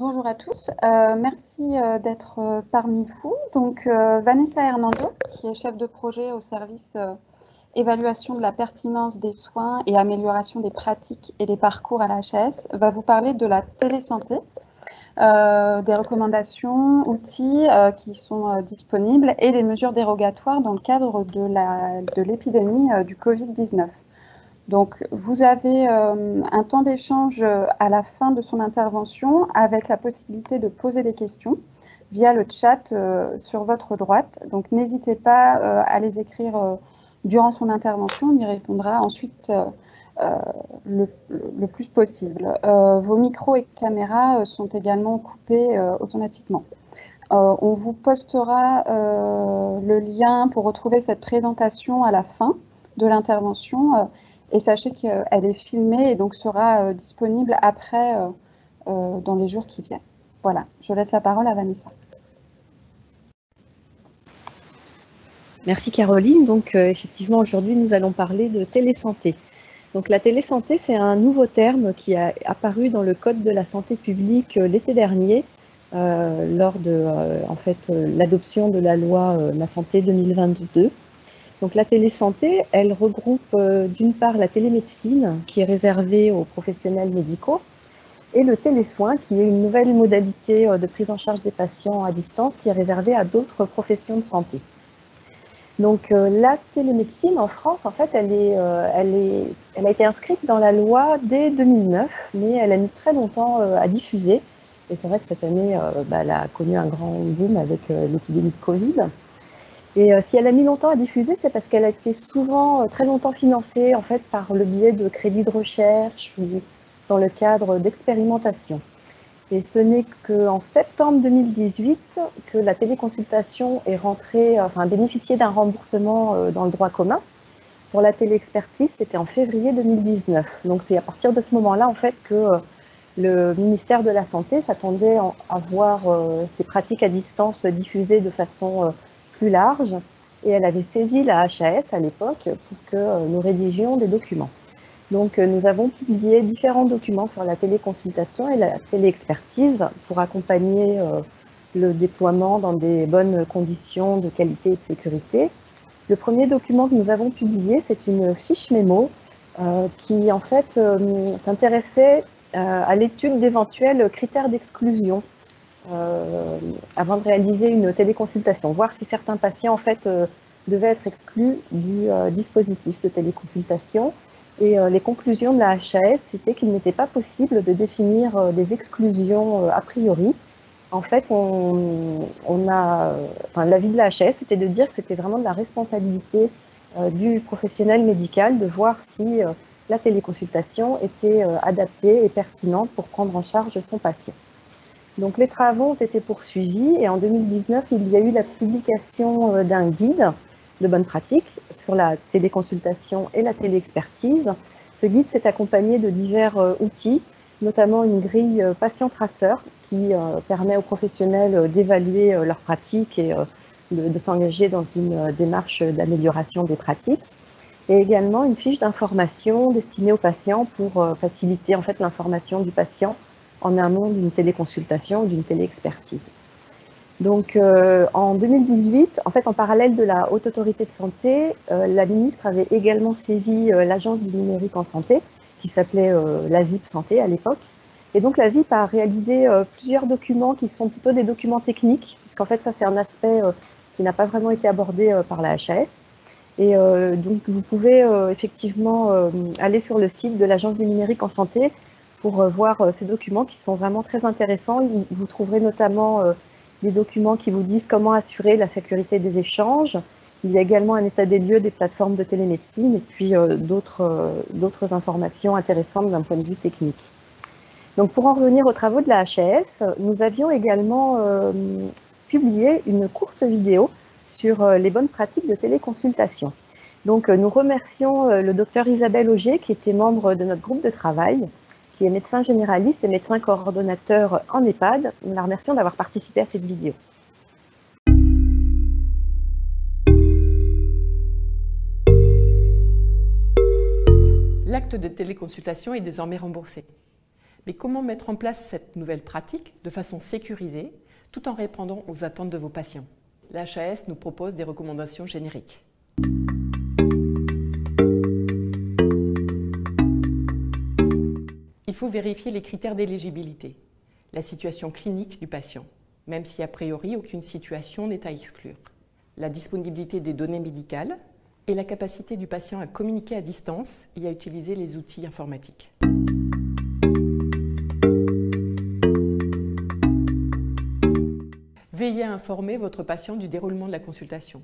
Bonjour à tous, merci d'être parmi vous. Donc Vanessa Hernando, qui est chef de projet au service évaluation de la pertinence des soins et amélioration des pratiques et des parcours à la HAS, va vous parler de la télésanté, des recommandations, outils qui sont disponibles et des mesures dérogatoires dans le cadre de l'épidémie du Covid-19. Donc, vous avez un temps d'échange à la fin de son intervention avec la possibilité de poser des questions via le chat sur votre droite. Donc, n'hésitez pas à les écrire durant son intervention. On y répondra ensuite le plus possible. Vos micros et caméras sont également coupés automatiquement. On vous postera le lien pour retrouver cette présentation à la fin de l'intervention. Et sachez qu'elle est filmée et donc sera disponible après dans les jours qui viennent. Voilà, je laisse la parole à Vanessa. Merci Caroline. Donc effectivement, aujourd'hui, nous allons parler de télésanté. Donc la télésanté, c'est un nouveau terme qui a apparu dans le Code de la santé publique l'été dernier, lors de l'adoption de la loi La Santé 2022. Donc la télésanté, elle regroupe d'une part la télémédecine qui est réservée aux professionnels médicaux et le télésoin qui est une nouvelle modalité de prise en charge des patients à distance qui est réservée à d'autres professions de santé. Donc la télémédecine en France, en fait, elle a été inscrite dans la loi dès 2009, mais elle a mis très longtemps à diffuser. Et c'est vrai que cette année, elle a connu un grand boom avec l'épidémie de Covid. Et si elle a mis longtemps à diffuser, c'est parce qu'elle a été souvent très longtemps financée en fait par le biais de crédits de recherche ou dans le cadre d'expérimentation. Et ce n'est qu'en septembre 2018 que la téléconsultation est rentrée, bénéficié d'un remboursement dans le droit commun. Pour la téléexpertise, c'était en février 2019. Donc c'est à partir de ce moment-là en fait que le ministère de la Santé s'attendait à voir ces pratiques à distance diffusées de façon plus large, et elle avait saisi la HAS à l'époque pour que nous rédigions des documents. Donc nous avons publié différents documents sur la téléconsultation et la téléexpertise pour accompagner le déploiement dans des bonnes conditions de qualité et de sécurité. Le premier document que nous avons publié, c'est une fiche mémo qui en fait s'intéressait à l'étude d'éventuels critères d'exclusion avant de réaliser une téléconsultation, voir si certains patients en fait devaient être exclus du dispositif de téléconsultation. Et les conclusions de la HAS, c'était qu'il n'était pas possible de définir des exclusions a priori. En fait, l'avis de la HAS, c'était de dire que c'était vraiment de la responsabilité du professionnel médical de voir si la téléconsultation était adaptée et pertinente pour prendre en charge son patient. Donc les travaux ont été poursuivis et en 2019, il y a eu la publication d'un guide de bonnes pratiques sur la téléconsultation et la téléexpertise. Ce guide s'est accompagné de divers outils, notamment une grille patient-traceur qui permet aux professionnels d'évaluer leurs pratiques et de s'engager dans une démarche d'amélioration des pratiques, et également une fiche d'information destinée aux patients pour faciliter en fait l'information du patient en amont d'une téléconsultation ou d'une téléexpertise. Donc en 2018, en fait en parallèle de la Haute Autorité de Santé, la ministre avait également saisi l'Agence du numérique en santé, qui s'appelait l'ASIP Santé à l'époque. Et donc l'ASIP a réalisé plusieurs documents qui sont plutôt des documents techniques, parce qu'en fait ça c'est un aspect qui n'a pas vraiment été abordé par la HAS. Et donc vous pouvez effectivement aller sur le site de l'Agence du numérique en santé pour voir ces documents qui sont vraiment très intéressants. Vous trouverez notamment des documents qui vous disent comment assurer la sécurité des échanges. Il y a également un état des lieux des plateformes de télémédecine et puis d'autres informations intéressantes d'un point de vue technique. Donc pour en revenir aux travaux de la HAS, nous avions également publié une courte vidéo sur les bonnes pratiques de téléconsultation. Donc nous remercions le docteur Isabelle Auger qui était membre de notre groupe de travail, qui est médecin généraliste et médecin coordonnateur en EHPAD. Nous la remercions d'avoir participé à cette vidéo. L'acte de téléconsultation est désormais remboursé. Mais comment mettre en place cette nouvelle pratique de façon sécurisée, tout en répondant aux attentes de vos patients? L'HAS nous propose des recommandations génériques. Il faut vérifier les critères d'éligibilité, la situation clinique du patient, même si a priori aucune situation n'est à exclure, la disponibilité des données médicales et la capacité du patient à communiquer à distance et à utiliser les outils informatiques. Veillez à informer votre patient du déroulement de la consultation.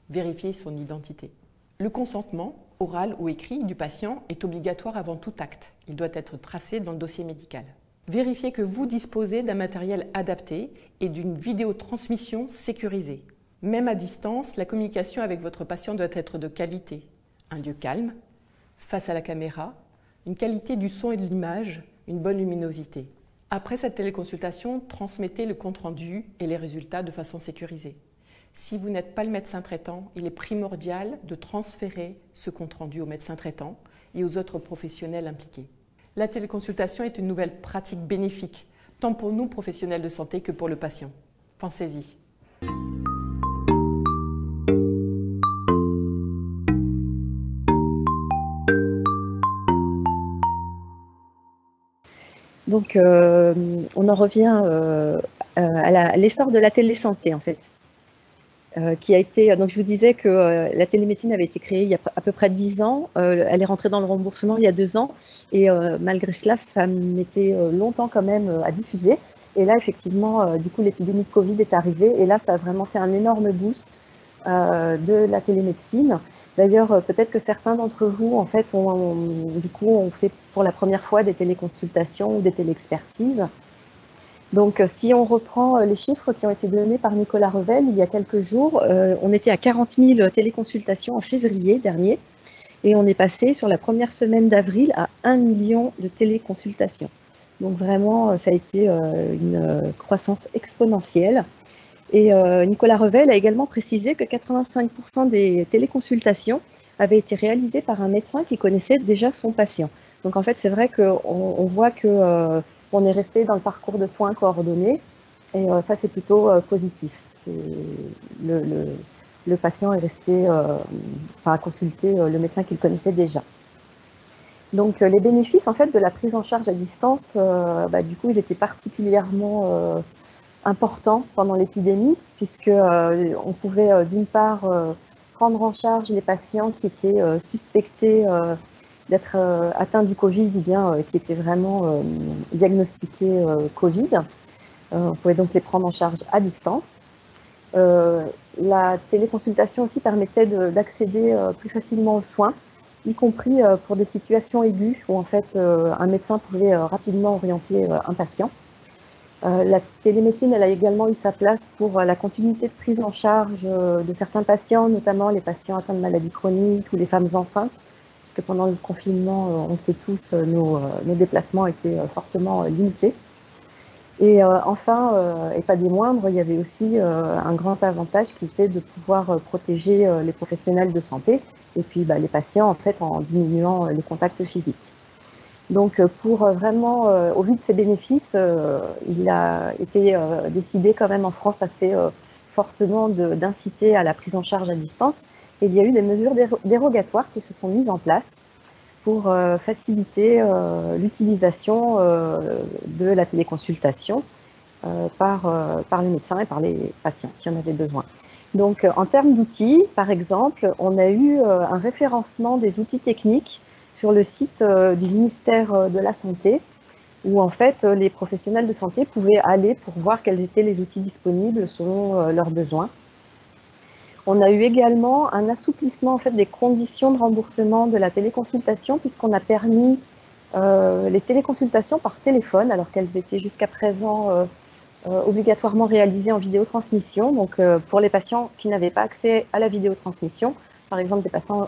Vérifiez son identité. Le consentement, oral ou écrit, du patient est obligatoire avant tout acte. Il doit être tracé dans le dossier médical. Vérifiez que vous disposez d'un matériel adapté et d'une vidéotransmission sécurisée. Même à distance, la communication avec votre patient doit être de qualité. Un lieu calme, face à la caméra, une qualité du son et de l'image, une bonne luminosité. Après cette téléconsultation, transmettez le compte-rendu et les résultats de façon sécurisée. Si vous n'êtes pas le médecin traitant, il est primordial de transférer ce compte-rendu au médecin traitant et aux autres professionnels impliqués. La téléconsultation est une nouvelle pratique bénéfique, tant pour nous professionnels de santé que pour le patient. Pensez-y. Donc, on en revient à l'essor de la télésanté, en fait, qui a été. Donc, je vous disais que la télémédecine avait été créée il y a à peu près 10 ans. Elle est rentrée dans le remboursement il y a 2 ans, et malgré cela, ça mettait longtemps quand même à diffuser. Et là, effectivement, du coup, l'épidémie de Covid est arrivée, et là, ça a vraiment fait un énorme boost de la télémédecine. D'ailleurs, peut-être que certains d'entre vous, en fait, ont fait pour la première fois des téléconsultations ou des téléexpertises. Donc, si on reprend les chiffres qui ont été donnés par Nicolas Revel il y a quelques jours, on était à 40 000 téléconsultations en février dernier, et on est passé sur la première semaine d'avril à 1 million de téléconsultations. Donc vraiment, ça a été une croissance exponentielle. Et Nicolas Revel a également précisé que 85% des téléconsultations avaient été réalisées par un médecin qui connaissait déjà son patient. Donc en fait, c'est vrai qu'on voit qu'on est resté dans le parcours de soins coordonnés, et ça, c'est plutôt positif. Le patient est resté à consulter le médecin qu'il connaissait déjà. Donc les bénéfices en fait de la prise en charge à distance, du coup, ils étaient particulièrement important pendant l'épidémie, puisque on pouvait d'une part prendre en charge les patients qui étaient suspectés d'être atteints du Covid ou bien qui étaient vraiment diagnostiqués Covid. On pouvait donc les prendre en charge à distance. La téléconsultation aussi permettait d'accéder plus facilement aux soins, y compris pour des situations aiguës où en fait un médecin pouvait rapidement orienter un patient. La télémédecine, elle a également eu sa place pour la continuité de prise en charge de certains patients, notamment les patients atteints de maladies chroniques ou les femmes enceintes, parce que pendant le confinement, on le sait tous, nos déplacements étaient fortement limités. Et enfin, et pas des moindres, il y avait aussi un grand avantage qui était de pouvoir protéger les professionnels de santé et puis les patients en fait en diminuant les contacts physiques. Donc pour vraiment, au vu de ces bénéfices, il a été décidé quand même en France assez fortement d'inciter à la prise en charge à distance. Et il y a eu des mesures dérogatoires qui se sont mises en place pour faciliter l'utilisation de la téléconsultation par les médecins et par les patients qui en avaient besoin. Donc en termes d'outils, par exemple, on a eu un référencement des outils techniques sur le site du ministère de la Santé, où en fait les professionnels de santé pouvaient aller pour voir quels étaient les outils disponibles selon leurs besoins. On a eu également un assouplissement en fait des conditions de remboursement de la téléconsultation, puisqu'on a permis les téléconsultations par téléphone, alors qu'elles étaient jusqu'à présent obligatoirement réalisées en vidéotransmission. Donc pour les patients qui n'avaient pas accès à la vidéotransmission, par exemple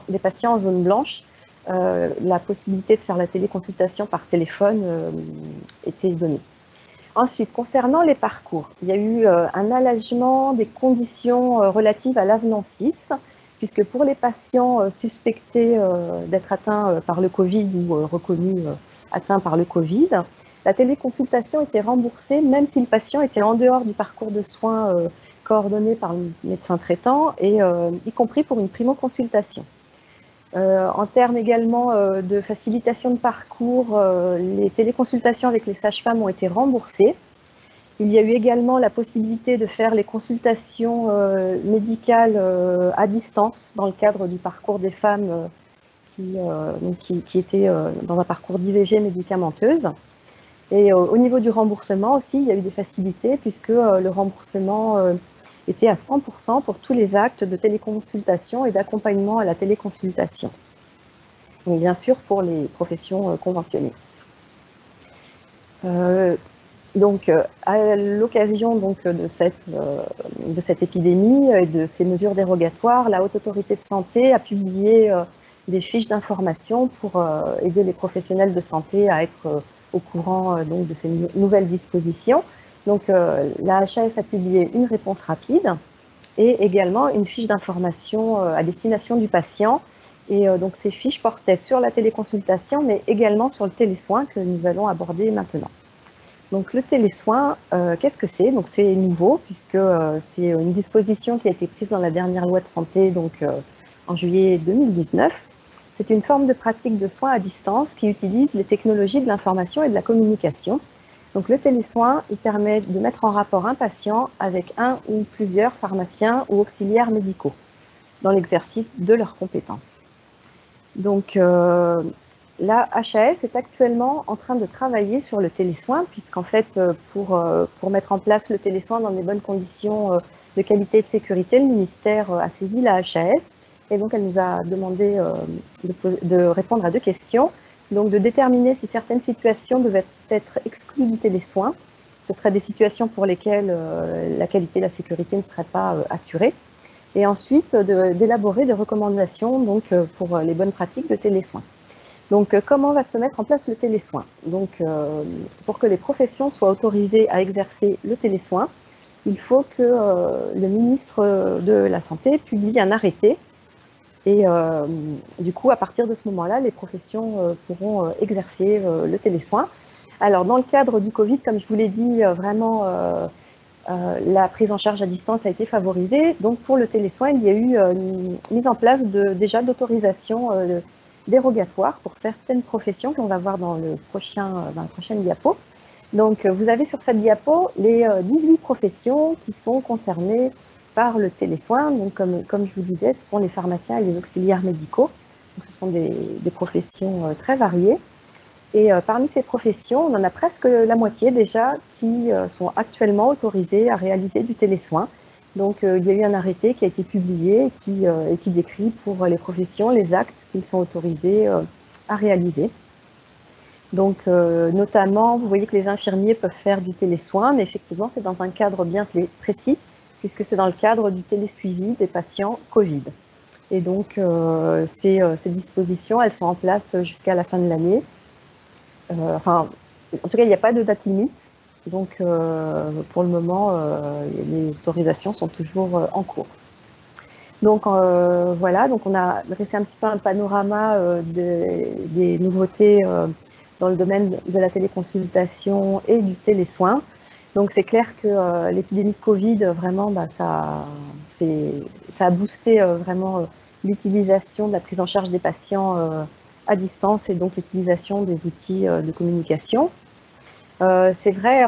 des patients en zone blanche, la possibilité de faire la téléconsultation par téléphone était donnée. Ensuite, concernant les parcours, il y a eu un allègement des conditions relatives à l'avenant 6, puisque pour les patients suspectés d'être atteints par le Covid ou reconnus atteints par le Covid, la téléconsultation était remboursée même si le patient était en dehors du parcours de soins coordonné par le médecin traitant, et y compris pour une primo-consultation. En termes également de facilitation de parcours, les téléconsultations avec les sages-femmes ont été remboursées. Il y a eu également la possibilité de faire les consultations médicales à distance dans le cadre du parcours des femmes qui étaient dans un parcours d'IVG médicamenteuse. Et au niveau du remboursement aussi, il y a eu des facilités puisque le remboursement était à 100% pour tous les actes de téléconsultation et d'accompagnement à la téléconsultation. Et bien sûr pour les professions conventionnées. Donc, à l'occasion de cette épidémie et de ces mesures dérogatoires, la Haute Autorité de Santé a publié des fiches d'information pour aider les professionnels de santé à être au courant de ces nouvelles dispositions. Donc, la HAS a publié une réponse rapide et également une fiche d'information à destination du patient. Et donc, ces fiches portaient sur la téléconsultation, mais également sur le télésoin que nous allons aborder maintenant. Donc le télésoin, qu'est-ce que c'est? Donc c'est nouveau puisque c'est une disposition qui a été prise dans la dernière loi de santé en juillet 2019. C'est une forme de pratique de soins à distance qui utilise les technologies de l'information et de la communication. Donc le télésoin, il permet de mettre en rapport un patient avec un ou plusieurs pharmaciens ou auxiliaires médicaux dans l'exercice de leurs compétences. Donc la HAS est actuellement en train de travailler sur le télésoin, puisqu'en fait, pour mettre en place le télésoin dans des bonnes conditions de qualité et de sécurité, le ministère a saisi la HAS, et donc elle nous a demandé de répondre à 2 questions. Donc de déterminer si certaines situations devaient être exclues du télésoin. Ce seraient des situations pour lesquelles la qualité et la sécurité ne seraient pas assurées. Et ensuite, d'élaborer des recommandations pour les bonnes pratiques de télésoin. Donc, comment va se mettre en place le télésoin? Donc, pour que les professions soient autorisées à exercer le télésoin, il faut que le ministre de la Santé publie un arrêté. Et du coup, à partir de ce moment-là, les professions pourront exercer le télésoin. Alors, dans le cadre du Covid, comme je vous l'ai dit, vraiment, la prise en charge à distance a été favorisée. Donc, pour le télésoin, il y a eu une mise en place déjà d'autorisation dérogatoire pour certaines professions qu'on va voir dans la prochaine diapo. Donc, vous avez sur cette diapo les 18 professions qui sont concernées par le télésoin. Donc, comme je vous disais, ce sont les pharmaciens et les auxiliaires médicaux. Donc, ce sont des professions très variées. Et parmi ces professions, on en a presque la moitié déjà qui sont actuellement autorisées à réaliser du télésoin. Donc, il y a eu un arrêté qui a été publié et qui décrit pour les professions les actes qu'ils sont autorisés à réaliser. Donc, notamment, vous voyez que les infirmiers peuvent faire du télésoin, mais effectivement, c'est dans un cadre bien précis, puisque c'est dans le cadre du télésuivi des patients Covid. Et donc, ces dispositions, elles sont en place jusqu'à la fin de l'année. En tout cas, il n'y a pas de date limite. Donc, pour le moment, les autorisations sont toujours en cours. Donc, voilà, donc on a dressé un petit peu un panorama des nouveautés dans le domaine de la téléconsultation et du télésoin. Donc, c'est clair que l'épidémie de Covid, vraiment, ça a boosté vraiment l'utilisation de la prise en charge des patients à distance et donc l'utilisation des outils de communication. C'est vrai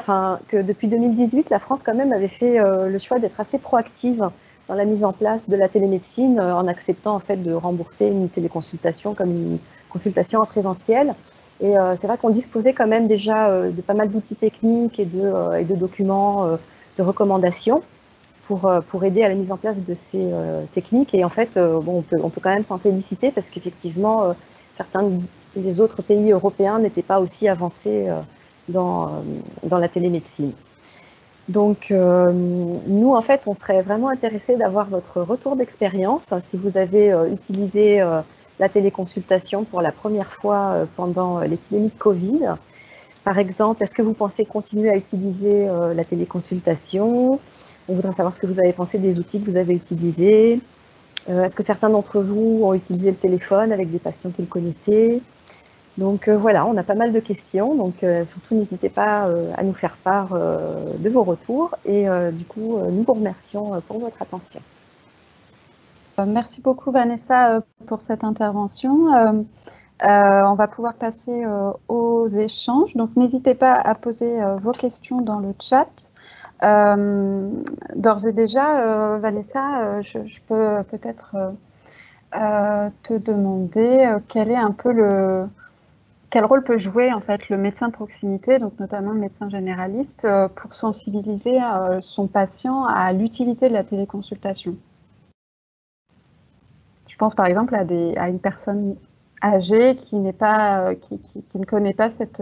que depuis 2018, la France quand même avait fait le choix d'être assez proactive dans la mise en place de la télémédecine en acceptant en fait de rembourser une téléconsultation comme une consultation en présentiel. Et c'est vrai qu'on disposait quand même déjà de pas mal d'outils techniques et de documents de recommandations pour aider à la mise en place de ces techniques. Et en fait, on peut quand même s'en féliciter parce qu'effectivement, certains des autres pays européens n'étaient pas aussi avancés dans la télémédecine. Donc, nous, en fait, on serait vraiment intéressés d'avoir votre retour d'expérience si vous avez utilisé la téléconsultation pour la première fois pendant l'épidémie de Covid. Par exemple, est-ce que vous pensez continuer à utiliser la téléconsultation? On voudrait savoir ce que vous avez pensé des outils que vous avez utilisés. Est-ce que certains d'entre vous ont utilisé le téléphone avec des patients qu'ils connaissaient? Donc voilà, on a pas mal de questions, donc surtout n'hésitez pas à nous faire part de vos retours et du coup, nous vous remercions pour votre attention. Merci beaucoup Vanessa pour cette intervention. On va pouvoir passer aux échanges, donc n'hésitez pas à poser vos questions dans le chat. D'ores et déjà, Vanessa, je peux peut-être te demander quel est un peu quel rôle peut jouer en fait le médecin de proximité, donc notamment le médecin généraliste, pour sensibiliser son patient à l'utilité de la téléconsultation. Je pense par exemple à une personne âgée qui ne connaît pas cet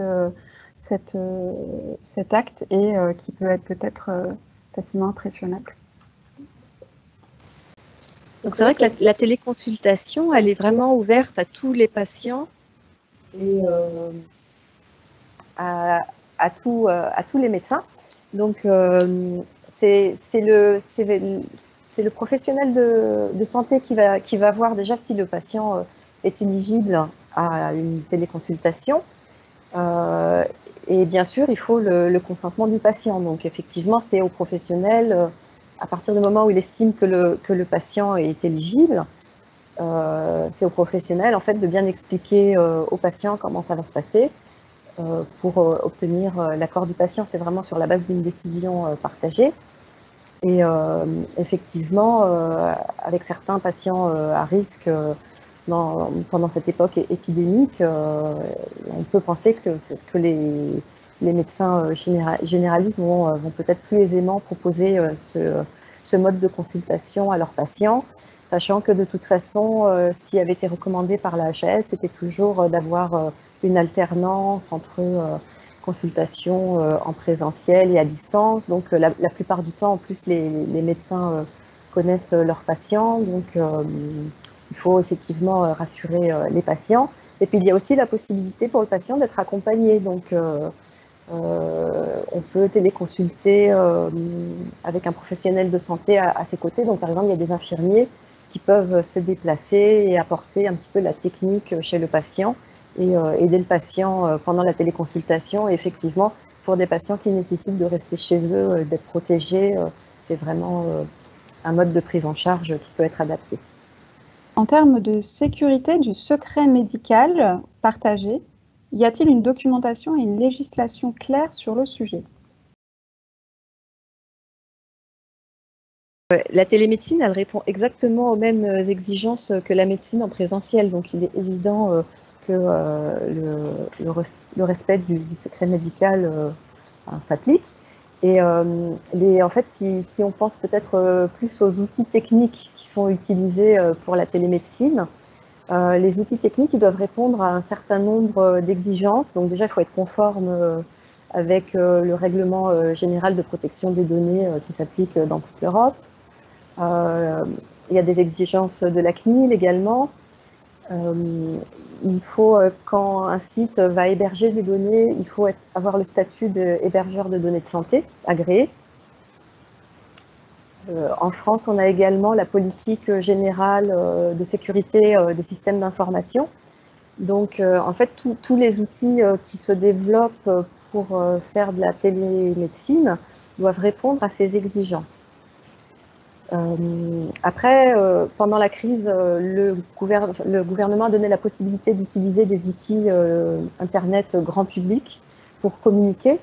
acte et qui peut être peut-être facilement impressionnable. Donc c'est vrai que la téléconsultation, elle est vraiment ouverte à tous les patients et à tous les médecins. Donc c'est le professionnel de santé qui va voir déjà si le patient est éligible à une téléconsultation. Et bien sûr, il faut le consentement du patient. Donc effectivement, c'est au professionnel, à partir du moment où il estime que le patient est éligible, c'est au professionnel en fait de bien expliquer au patient comment ça va se passer pour obtenir l'accord du patient. C'est vraiment sur la base d'une décision partagée. Et effectivement, avec certains patients à risque pendant cette époque épidémique, on peut penser que les médecins généralistes vont peut-être plus aisément proposer ce mode de consultation à leurs patients, sachant que de toute façon, ce qui avait été recommandé par la HAS, c'était toujours d'avoir une alternance entre consultation en présentiel et à distance. Donc la plupart du temps, en plus, les médecins connaissent leurs patients, donc il faut effectivement rassurer les patients. Et puis il y a aussi la possibilité pour le patient d'être accompagné. Donc on peut téléconsulter avec un professionnel de santé à ses côtés. Donc par exemple, il y a des infirmiers qui peuvent se déplacer et apporter un petit peu la technique chez le patient et aider le patient pendant la téléconsultation. Et effectivement, pour des patients qui nécessitent de rester chez eux, d'être protégés, c'est vraiment un mode de prise en charge qui peut être adapté. En termes de sécurité du secret médical partagé, y a-t-il une documentation et une législation claire sur le sujet? La télémédecine, elle répond exactement aux mêmes exigences que la médecine en présentiel. Donc, il est évident que le respect du secret médical s'applique. Et en fait, si on pense peut-être plus aux outils techniques qui sont utilisés pour la télémédecine, les outils techniques ils doivent répondre à un certain nombre d'exigences. Donc déjà, il faut être conforme avec le règlement général de protection des données qui s'applique dans toute l'Europe. Il y a des exigences de la CNIL également. Il faut, quand un site va héberger des données, il faut avoir le statut d'hébergeur de données de santé agréé. En France, on a également la politique générale de sécurité des systèmes d'information. Donc, en fait, tous les outils qui se développent pour faire de la télémédecine doivent répondre à ces exigences. Après, pendant la crise, le gouvernement a donné la possibilité d'utiliser des outils Internet grand public pour communiquer,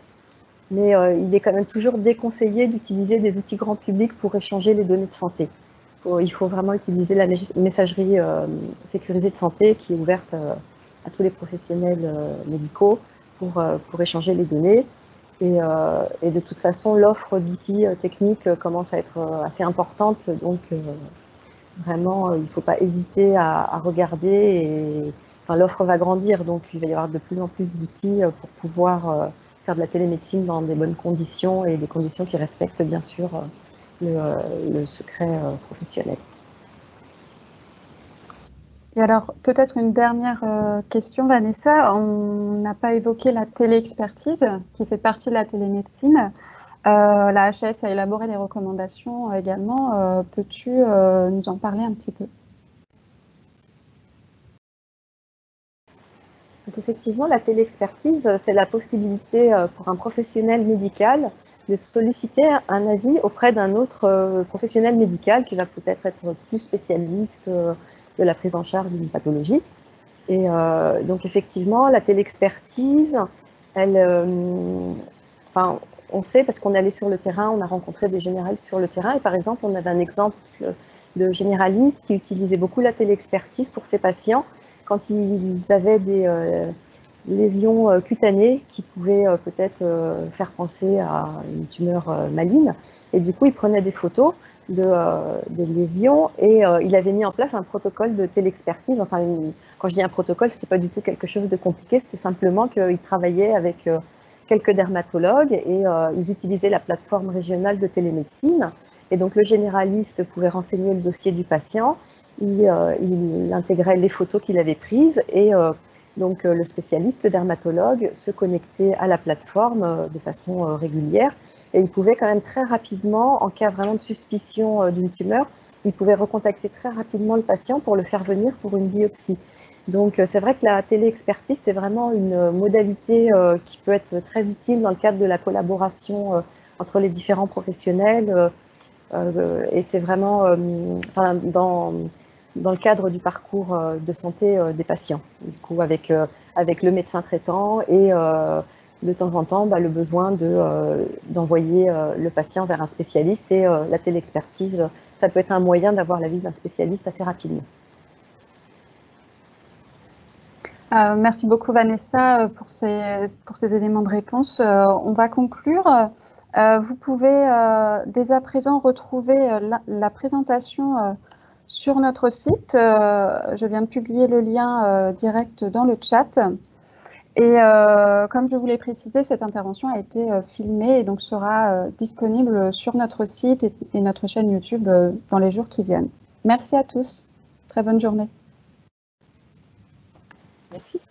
mais il est quand même toujours déconseillé d'utiliser des outils grand public pour échanger les données de santé. Il faut vraiment utiliser la messagerie sécurisée de santé qui est ouverte à tous les professionnels médicaux pour échanger les données. Et de toute façon, l'offre d'outils techniques commence à être assez importante. Donc, vraiment, il ne faut pas hésiter à regarder. L'offre va grandir, donc il va y avoir de plus en plus d'outils pour pouvoir faire de la télémédecine dans des bonnes conditions et des conditions qui respectent bien sûr le secret professionnel. Et alors, peut-être une dernière question, Vanessa. On n'a pas évoqué la téléexpertise, qui fait partie de la télémédecine. La HAS a élaboré des recommandations également. Peux-tu nous en parler un petit peu? Donc effectivement, la téléexpertise, c'est la possibilité pour un professionnel médical de solliciter un avis auprès d'un autre professionnel médical qui va peut-être être plus spécialiste de la prise en charge d'une pathologie. Et donc effectivement, la téléexpertise, enfin, on sait parce qu'on est allé sur le terrain, on a rencontré des généralistes sur le terrain, et par exemple, on avait un exemple de généraliste qui utilisait beaucoup la téléexpertise pour ses patients quand ils avaient des lésions cutanées qui pouvaient peut-être faire penser à une tumeur maligne. Et du coup, il prenait des photos des lésions et il avait mis en place un protocole de téléexpertise. Enfin, quand je dis un protocole, c'était pas du tout quelque chose de compliqué, c'était simplement qu'il travaillait avec quelques dermatologues et ils utilisaient la plateforme régionale de télémédecine. Et donc, le généraliste pouvait renseigner le dossier du patient, il intégrait les photos qu'il avait prises et donc le spécialiste, le dermatologue, se connectait à la plateforme de façon régulière et il pouvait quand même très rapidement, en cas vraiment de suspicion d'une tumeur, il pouvait recontacter très rapidement le patient pour le faire venir pour une biopsie. Donc c'est vrai que la téléexpertise, c'est vraiment une modalité qui peut être très utile dans le cadre de la collaboration entre les différents professionnels et c'est vraiment dans le cadre du parcours de santé des patients, du coup avec le médecin traitant et de temps en temps le besoin d'envoyer le patient vers un spécialiste et la téléexpertise, ça peut être un moyen d'avoir l'avis d'un spécialiste assez rapidement. Merci beaucoup Vanessa pour ces éléments de réponse. On va conclure. Vous pouvez dès à présent retrouver la présentation sur notre site. Je viens de publier le lien direct dans le chat. Et comme je vous l'ai précisé, cette intervention a été filmée et donc sera disponible sur notre site et notre chaîne YouTube dans les jours qui viennent. Merci à tous. Très bonne journée. Merci.